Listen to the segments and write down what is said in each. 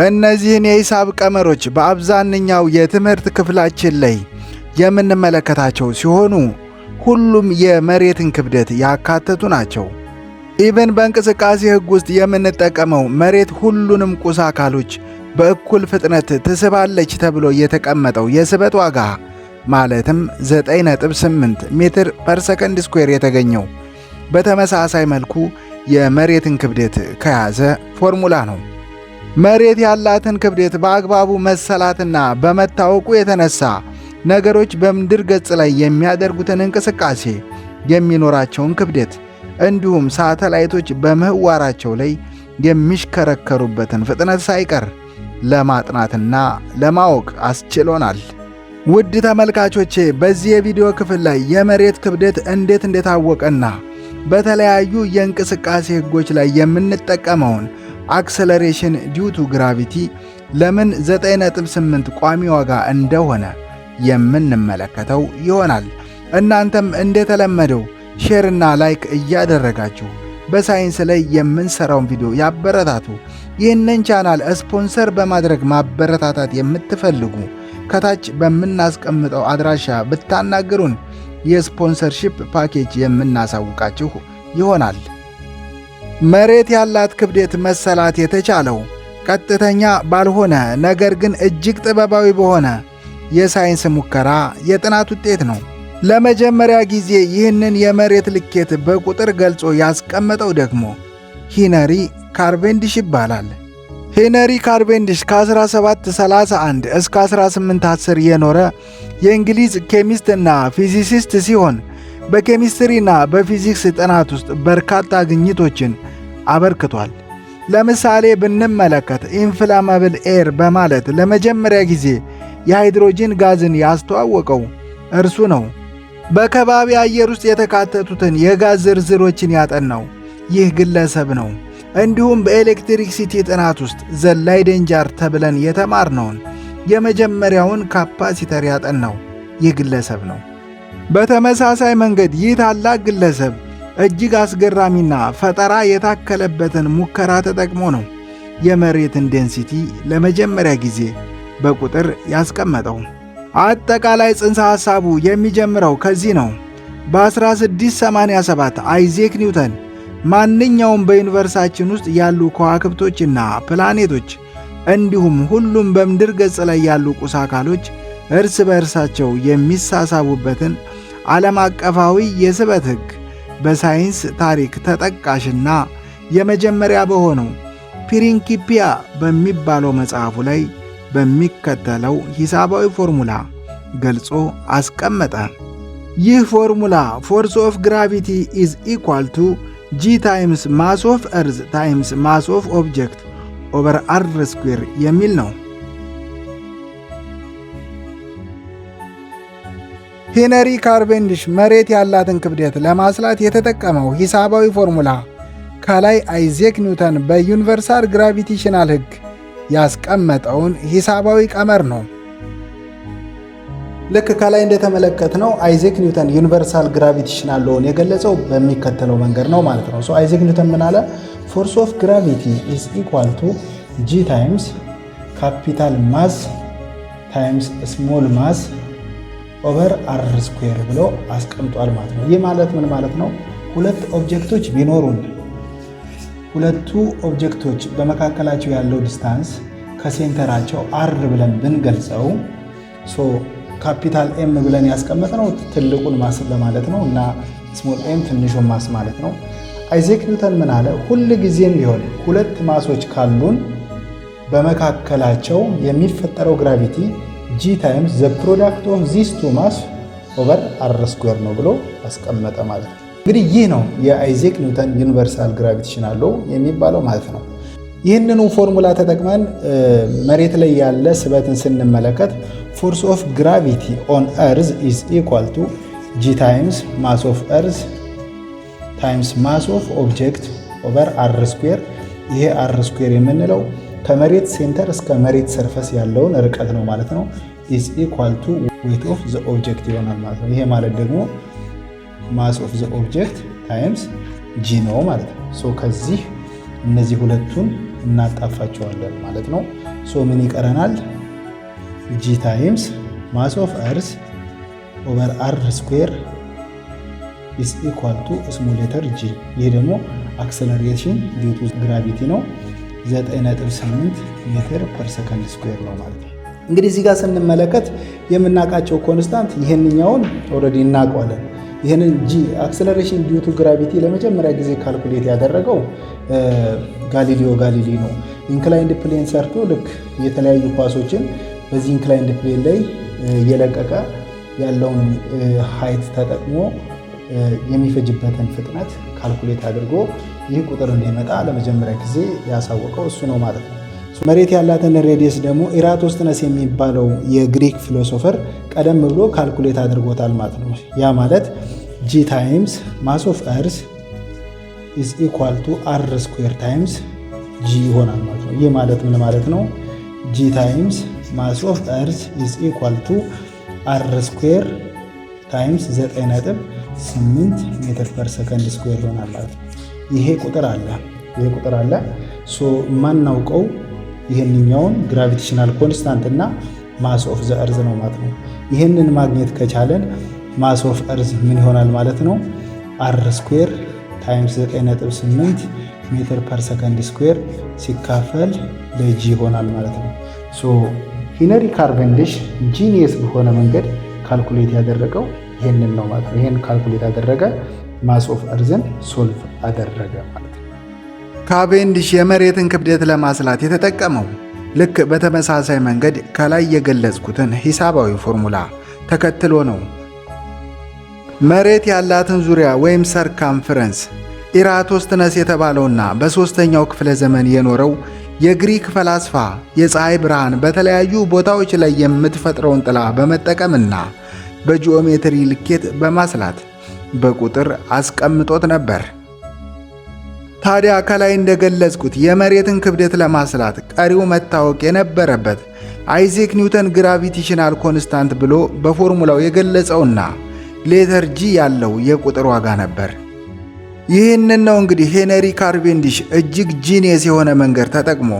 እነዚህን የሂሳብ ቀመሮች በአብዛኛው የትምህርት ክፍላችን ላይ የምንመለከታቸው ሲሆኑ ሁሉም የመሬትን ክብደት ያካተቱ ናቸው። ኢቨን በእንቅስቃሴ ሕግ ውስጥ የምንጠቀመው መሬት ሁሉንም ቁስ አካሎች በእኩል ፍጥነት ትስባለች ተብሎ የተቀመጠው የስበት ዋጋ ማለትም 9.8 ሜትር ፐር ሰከንድ ስኩዌር የተገኘው በተመሳሳይ መልኩ የመሬትን ክብደት ከያዘ ፎርሙላ ነው። መሬት ያላትን ክብደት በአግባቡ መሰላትና በመታወቁ የተነሳ ነገሮች በምድር ገጽ ላይ የሚያደርጉትን እንቅስቃሴ፣ የሚኖራቸውን ክብደት እንዲሁም ሳተላይቶች በምህዋራቸው ላይ የሚሽከረከሩበትን ፍጥነት ሳይቀር ለማጥናትና ለማወቅ አስችሎናል። ውድ ተመልካቾቼ በዚህ የቪዲዮ ክፍል ላይ የመሬት ክብደት እንዴት እንደታወቀና በተለያዩ የእንቅስቃሴ ሕጎች ላይ የምንጠቀመውን አክሰለሬሽን ዲው ቱ ግራቪቲ ለምን 9.8 ቋሚ ዋጋ እንደሆነ የምንመለከተው ይሆናል። እናንተም እንደተለመደው ሼርና ላይክ እያደረጋችሁ በሳይንስ ላይ የምንሰራውን ቪዲዮ ያበረታቱ። ይህንን ቻናል ስፖንሰር በማድረግ ማበረታታት የምትፈልጉ ከታች በምናስቀምጠው አድራሻ ብታናግሩን የስፖንሰርሺፕ ፓኬጅ የምናሳውቃችሁ ይሆናል። መሬት ያላት ክብደት መሰላት የተቻለው ቀጥተኛ ባልሆነ ነገር ግን እጅግ ጥበባዊ በሆነ የሳይንስ ሙከራ የጥናት ውጤት ነው። ለመጀመሪያ ጊዜ ይህንን የመሬት ልኬት በቁጥር ገልጾ ያስቀመጠው ደግሞ ሄነሪ ካርቬንዲሽ ይባላል። ሄነሪ ካርቬንዲሽ ከ1731 እስከ 1810 የኖረ የእንግሊዝ ኬሚስትና ፊዚሲስት ሲሆን በኬሚስትሪና በፊዚክስ ጥናት ውስጥ በርካታ ግኝቶችን አበርክቷል። ለምሳሌ ብንመለከት ኢንፍላማብል ኤር በማለት ለመጀመሪያ ጊዜ የሃይድሮጂን ጋዝን ያስተዋወቀው እርሱ ነው። በከባቢ አየር ውስጥ የተካተቱትን የጋዝ ዝርዝሮችን ያጠናው ይህ ግለሰብ ነው። እንዲሁም በኤሌክትሪክሲቲ ጥናት ውስጥ ዘላይደን ጃር ተብለን የተማርነውን የመጀመሪያውን ካፓሲተር ያጠናው ይህ ግለሰብ ነው። በተመሳሳይ መንገድ ይህ ታላቅ ግለሰብ እጅግ አስገራሚና ፈጠራ የታከለበትን ሙከራ ተጠቅሞ ነው የመሬትን ዴንሲቲ ለመጀመሪያ ጊዜ በቁጥር ያስቀመጠው። አጠቃላይ ጽንሰ ሐሳቡ የሚጀምረው ከዚህ ነው። በ1687 አይዜክ ኒውተን ማንኛውም በዩኒቨርሳችን ውስጥ ያሉ ከዋክብቶችና ፕላኔቶች እንዲሁም ሁሉም በምድር ገጽ ላይ ያሉ ቁስ አካሎች እርስ በእርሳቸው የሚሳሳቡበትን ዓለም አቀፋዊ የስበት ሕግ በሳይንስ ታሪክ ተጠቃሽና የመጀመሪያ በሆነው ፕሪንኪፒያ በሚባለው መጽሐፉ ላይ በሚከተለው ሂሳባዊ ፎርሙላ ገልጾ አስቀመጠ። ይህ ፎርሙላ ፎርስ ኦፍ ግራቪቲ ኢዝ ኢኳል ቱ ጂ ታይምስ ማስ ኦፍ እርዝ ታይምስ ማስ ኦፍ ኦብጀክት ኦቨር አር ስኩዌር የሚል ነው። ሄነሪ ካርቬንዲሽ መሬት ያላትን ክብደት ለማስላት የተጠቀመው ሂሳባዊ ፎርሙላ ከላይ አይዜክ ኒውተን በዩኒቨርሳል ግራቪቴሽናል ሕግ ያስቀመጠውን ሂሳባዊ ቀመር ነው። ልክ ከላይ እንደተመለከትነው አይዜክ ኒውተን ዩኒቨርሳል ግራቪቴሽናል ሎውን የገለጸው በሚከተለው መንገድ ነው ማለት ነው። አይዜክ ኒውተን ምን አለ? ፎርስ ኦፍ ግራቪቲ ኢዝ ኢኳል ቱ ጂ ታይምስ ካፒታል ማስ ታይምስ ስሞል ማስ ኦቨር አር ስኩዌር ብሎ አስቀምጧል ማለት ነው። ይህ ማለት ምን ማለት ነው? ሁለት ኦብጀክቶች ቢኖሩን ሁለቱ ኦብጀክቶች በመካከላቸው ያለው ዲስታንስ ከሴንተራቸው አር ብለን ብንገልጸው ካፒታል ኤም ብለን ያስቀመጥነው ትልቁን ማስ ለማለት ነው እና ስሞል ኤም ትንሹን ማስ ማለት ነው። አይዜክ ኒውተን ምን አለ? ሁል ጊዜም ቢሆን ሁለት ማሶች ካሉን በመካከላቸው የሚፈጠረው ግራቪቲ ጂ ታይምስ ዘ ፕሮዳክት ኦፍ ዚስ ቱ ማስ ኦቨር አር ስኩዌር ነው ብሎ አስቀመጠ ማለት ነው። እንግዲህ ይህ ነው የአይዜክ ኒውተን ዩኒቨርሳል ግራቪቴሽናል ሎው የሚባለው ማለት ነው። ይህንኑ ፎርሙላ ተጠቅመን መሬት ላይ ያለ ስበትን ስንመለከት ፎርስ ኦፍ ግራቪቲ ኦን እርዝ ኢዝ ኢኳል ቱ ጂ ታይምስ ማስ ኦፍ እርዝ ታይምስ ማስ ኦፍ ኦብጀክት ኦቨር አር ስኩዌር። ይሄ አር ስኩዌር የምንለው ከመሬት ሴንተር እስከ መሬት ሰርፈስ ያለውን ርቀት ነው ማለት ነው። ኢዝ ኢኳል ቱ ዌት ኦፍ ዘ ኦብጀክት ይሆናል ማለት ነው። ይሄ ማለት ደግሞ ማስ ኦፍ ዘ ኦብጀክት ታይምስ ጂ ነው ማለት ነው። ከዚህ እነዚህ ሁለቱን እናጣፋቸዋለን ማለት ነው። ሶ ምን ይቀረናል? ጂ ታይምስ ማስ ኦፍ እርዝ ኦቨር አር ስኩዌር ኢስ ኢኳል ቱ ስሞል ሌተር ጂ። ይህ ደግሞ አክሰለሬሽን ዲው ቱ ግራቪቲ ነው። 9.8 ሜትር ፐር ሰከንድ ስኩዌር ነው ማለት ነው። እንግዲህ እዚህ ጋር ስንመለከት የምናውቃቸው ኮንስታንት ይህንኛውን ኦልሬዲ እናውቀዋለን። ይህንን ጂ አክሰለሬሽን ዲው ቱ ግራቪቲ ለመጀመሪያ ጊዜ ካልኩሌት ያደረገው ጋሊሊዮ ጋሊሊ ነው። ኢንክላይንድ ፕሌን ሰርቶ ልክ የተለያዩ ኳሶችን በዚህ ኢንክላይንድ ፕሌን ላይ እየለቀቀ ያለውን ሃይት ተጠቅሞ የሚፈጅበትን ፍጥነት ካልኩሌት አድርጎ ይህ ቁጥር እንዲመጣ ለመጀመሪያ ጊዜ ያሳወቀው እሱ ነው ማለት ነው። መሬት ያላትን ሬዲየስ ደግሞ ኢራቶስጥነስ የሚባለው የግሪክ ፊሎሶፈር ቀደም ብሎ ካልኩሌት አድርጎታል ማለት ነው። ያ ማለት ጂ ታይምስ ማስ ኦፍ እርዝ ኢዝ ኢኳል ቱ አር ስኩዌር ታይምስ ጂ ይሆናል ማለት ነው። ይህ ማለት ምን ማለት ነው? ጂ ታይምስ ማስ ኦፍ እርዝ ኢዝ ኢኳል ቱ አር ስኩዌር ታይምስ 9.8 ሜትር ፐር ሰከንድ ስኩዌር ይሆናል ማለት ነው። ይሄ ቁጥር አለ። ሶ የማናውቀው ይህንኛውን ግራቪቴሽናል ኮንስታንት እና ማስ ኦፍ ዘ እርዝ ነው ማለት ነው። ይህንን ማግኘት ከቻለን ማስ ኦፍ እርዝ ምን ይሆናል ማለት ነው? አር ስኩዌር ታይምስ 9.8 ሜትር ፐር ሰከንድ ስኩዌር ሲካፈል ለጂ ይሆናል ማለት ነው። ሶ ሄነሪ ካርቬንዲሽ ጂኒየስ በሆነ መንገድ ካልኩሌት ያደረገው ይህንን ነው ማለት ነው። ይህን ካልኩሌት ያደረገ ማስ ኦፍ እርዝን ሶልቭ አደረገ ማለት ነው። ካቬንዲሽ የመሬትን ክብደት ለማስላት የተጠቀመው ልክ በተመሳሳይ መንገድ ከላይ የገለጽኩትን ሂሳባዊ ፎርሙላ ተከትሎ ነው። መሬት ያላትን ዙሪያ ወይም ሰርከምፈረንስ ኢራቶስጥነስ የተባለውና በሦስተኛው ክፍለ ዘመን የኖረው የግሪክ ፈላስፋ የፀሐይ ብርሃን በተለያዩ ቦታዎች ላይ የምትፈጥረውን ጥላ በመጠቀምና በጂኦሜትሪ ልኬት በማስላት በቁጥር አስቀምጦት ነበር። ታዲያ ከላይ እንደገለጽኩት የመሬትን ክብደት ለማስላት ቀሪው መታወቅ የነበረበት አይዜክ ኒውተን ግራቪቴሽናል ኮንስታንት ብሎ በፎርሙላው የገለጸውና ሌተር ጂ ያለው የቁጥር ዋጋ ነበር። ይህንን ነው እንግዲህ ሄነሪ ካርቬንዲሽ እጅግ ጂኒየስ የሆነ መንገድ ተጠቅሞ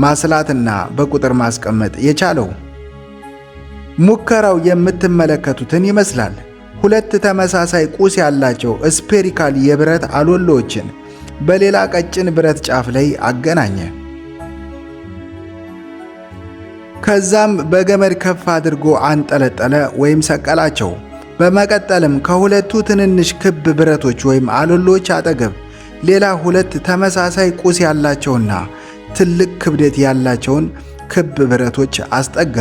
ማስላትና በቁጥር ማስቀመጥ የቻለው። ሙከራው የምትመለከቱትን ይመስላል። ሁለት ተመሳሳይ ቁስ ያላቸው ስፔሪካል የብረት አሎሎዎችን በሌላ ቀጭን ብረት ጫፍ ላይ አገናኘ። ከዛም በገመድ ከፍ አድርጎ አንጠለጠለ ወይም ሰቀላቸው። በመቀጠልም ከሁለቱ ትንንሽ ክብ ብረቶች ወይም አሎሎዎች አጠገብ ሌላ ሁለት ተመሳሳይ ቁስ ያላቸውና ትልቅ ክብደት ያላቸውን ክብ ብረቶች አስጠጋ።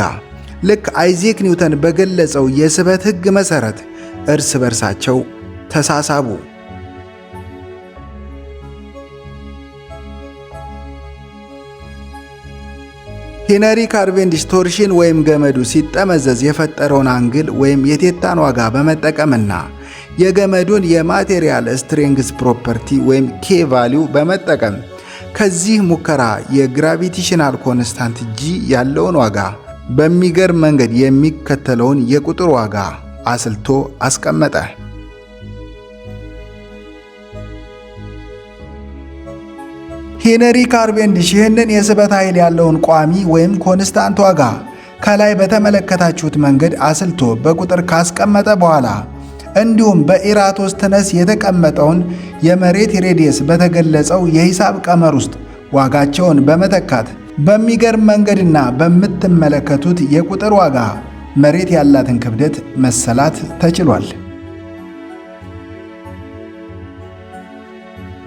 ልክ አይዜክ ኒውተን በገለጸው የስበት ሕግ መሠረት እርስ በርሳቸው ተሳሳቡ። ሄነሪ ካርቬንዲሽ ቶርሽን ወይም ገመዱ ሲጠመዘዝ የፈጠረውን አንግል ወይም የቴታን ዋጋ በመጠቀምና የገመዱን የማቴሪያል ስትሬንግዝ ፕሮፐርቲ ወይም ኬ ቫሊዩ በመጠቀም ከዚህ ሙከራ የግራቪቴሽናል ኮንስታንት ጂ ያለውን ዋጋ በሚገርም መንገድ የሚከተለውን የቁጥር ዋጋ አስልቶ አስቀመጠ። ሄነሪ ካርቬንዲሽ ይህንን የስበት ኃይል ያለውን ቋሚ ወይም ኮንስታንት ዋጋ ከላይ በተመለከታችሁት መንገድ አስልቶ በቁጥር ካስቀመጠ በኋላ እንዲሁም በኢራቶስጥነስ የተቀመጠውን የመሬት ሬዲየስ በተገለጸው የሂሳብ ቀመር ውስጥ ዋጋቸውን በመተካት በሚገርም መንገድና በምትመለከቱት የቁጥር ዋጋ መሬት ያላትን ክብደት መሰላት ተችሏል።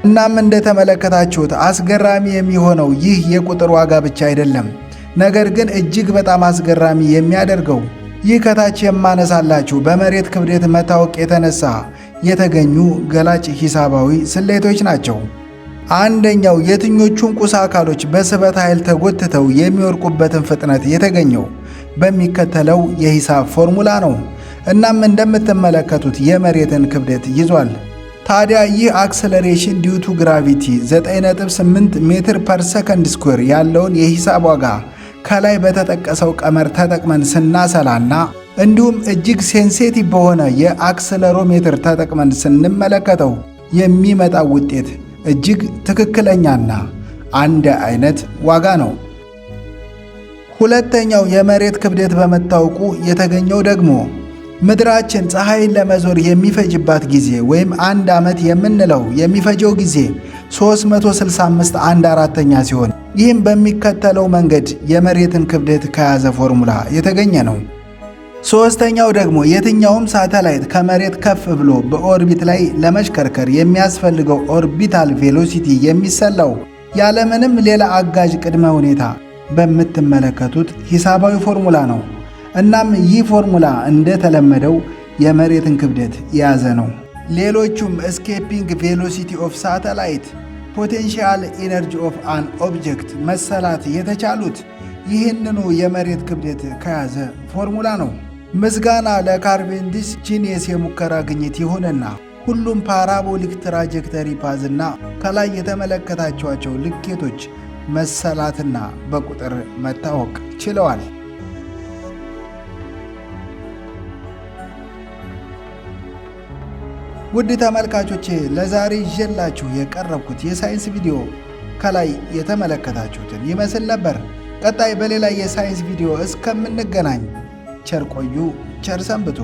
እናም እንደተመለከታችሁት አስገራሚ የሚሆነው ይህ የቁጥር ዋጋ ብቻ አይደለም። ነገር ግን እጅግ በጣም አስገራሚ የሚያደርገው ይህ ከታች የማነሳላችሁ በመሬት ክብደት መታወቅ የተነሳ የተገኙ ገላጭ ሂሳባዊ ስሌቶች ናቸው። አንደኛው የትኞቹን ቁስ አካሎች በስበት ኃይል ተጎትተው የሚወድቁበትን ፍጥነት የተገኘው በሚከተለው የሂሳብ ፎርሙላ ነው። እናም እንደምትመለከቱት የመሬትን ክብደት ይዟል። ታዲያ ይህ አክሰለሬሽን ዲው ቱ ግራቪቲ 9.8 ሜትር ፐር ሰከንድ ስኩዌር ያለውን የሂሳብ ዋጋ ከላይ በተጠቀሰው ቀመር ተጠቅመን ስናሰላና እንዲሁም እጅግ ሴንሴቲቭ በሆነ የአክሰለሮሜትር ተጠቅመን ስንመለከተው የሚመጣው ውጤት እጅግ ትክክለኛና አንድ አይነት ዋጋ ነው። ሁለተኛው የመሬት ክብደት በመታወቁ የተገኘው ደግሞ ምድራችን ፀሐይን ለመዞር የሚፈጅባት ጊዜ ወይም 1 ዓመት የምንለው የሚፈጀው ጊዜ 365/4 ሲሆን ይህም በሚከተለው መንገድ የመሬትን ክብደት ከያዘ ፎርሙላ የተገኘ ነው። ሶስተኛው ደግሞ የትኛውም ሳተላይት ከመሬት ከፍ ብሎ በኦርቢት ላይ ለመሽከርከር የሚያስፈልገው ኦርቢታል ቬሎሲቲ የሚሰላው ያለምንም ሌላ አጋዥ ቅድመ ሁኔታ በምትመለከቱት ሂሳባዊ ፎርሙላ ነው። እናም ይህ ፎርሙላ እንደተለመደው የመሬትን ክብደት የያዘ ነው። ሌሎቹም ኤስኬፒንግ ቬሎሲቲ ኦፍ ሳተላይት፣ ፖቴንሺያል ኢነርጂ ኦፍ አን ኦብጀክት መሰላት የተቻሉት ይህንኑ የመሬት ክብደት ከያዘ ፎርሙላ ነው። ምስጋና ለካርፔንዲስ ጂኒየስ የሙከራ ግኝት ይሁንና ሁሉም ፓራቦሊክ ትራጀክተሪ ፓዝና ከላይ የተመለከታቸዋቸው ልኬቶች መሰላትና በቁጥር መታወቅ ችለዋል። ውድ ተመልካቾቼ ለዛሬ ይዤላችሁ የቀረብኩት የሳይንስ ቪዲዮ ከላይ የተመለከታችሁትን ይመስል ነበር። ቀጣይ በሌላ የሳይንስ ቪዲዮ እስከምንገናኝ ቸር ቆዩ፣ ቸር ሰንብቱ።